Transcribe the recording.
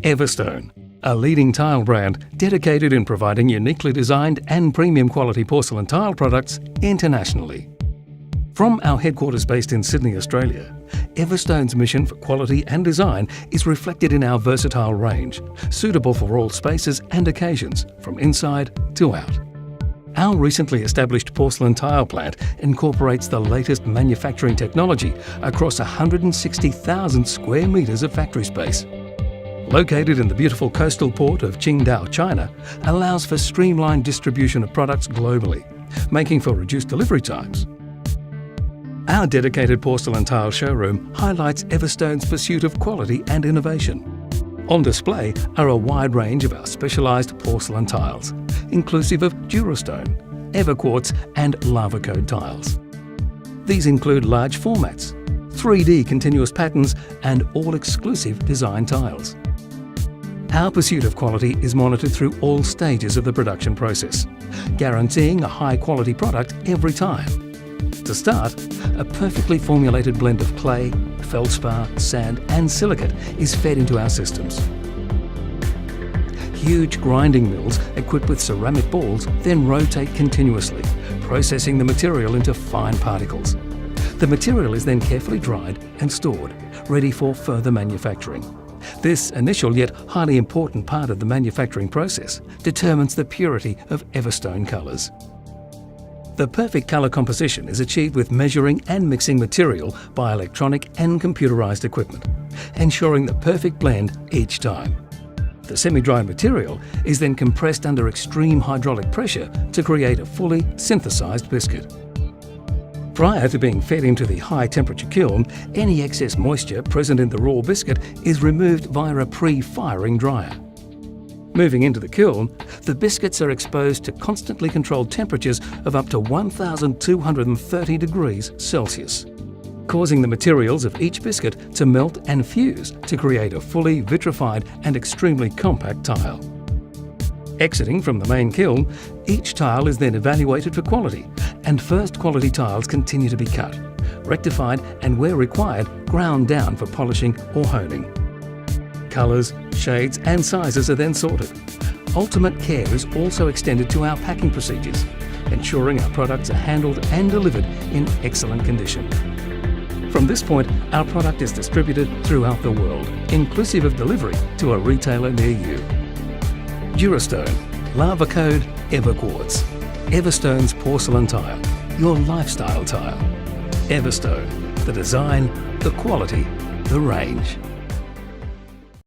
Everstone, a leading tile brand dedicated in providing uniquely designed and premium quality porcelain tile products internationally. From our headquarters based in Sydney, Australia, Everstone's mission for quality and design is reflected in our versatile range, suitable for all spaces and occasions, from inside to out. Our recently established porcelain tile plant incorporates the latest manufacturing technology across 160,000 square metres of factory space. Located in the beautiful coastal port of Qingdao, China, allows for streamlined distribution of products globally, making for reduced delivery times. Our dedicated porcelain tile showroom highlights Everstone's pursuit of quality and innovation. On display are a wide range of our specialised porcelain tiles, inclusive of Durastone, Everquartz and Lava Code tiles. These include large formats, 3D continuous patterns and all-exclusive design tiles. Our pursuit of quality is monitored through all stages of the production process, guaranteeing a high-quality product every time. To start, a perfectly formulated blend of clay, feldspar, sand and silicate is fed into our systems. Huge grinding mills equipped with ceramic balls then rotate continuously, processing the material into fine particles. The material is then carefully dried and stored, ready for further manufacturing. This initial yet highly important part of the manufacturing process determines the purity of Everstone colours. The perfect colour composition is achieved with measuring and mixing material by electronic and computerised equipment, ensuring the perfect blend each time. The semi-dried material is then compressed under extreme hydraulic pressure to create a fully synthesised biscuit. Prior to being fed into the high-temperature kiln, any excess moisture present in the raw biscuit is removed via a pre-firing dryer. Moving into the kiln, the biscuits are exposed to constantly controlled temperatures of up to 1,230 degrees Celsius, causing the materials of each biscuit to melt and fuse to create a fully vitrified and extremely compact tile. Exiting from the main kiln, each tile is then evaluated for quality, and first quality tiles continue to be cut, rectified and, where required, ground down for polishing or honing. Colours, shades and sizes are then sorted. Ultimate care is also extended to our packing procedures, ensuring our products are handled and delivered in excellent condition. From this point, our product is distributed throughout the world, inclusive of delivery to a retailer near you. Durastone, Lava Code, Everquartz. Everstone's porcelain tile, your lifestyle tile. Everstone, the design, the quality, the range.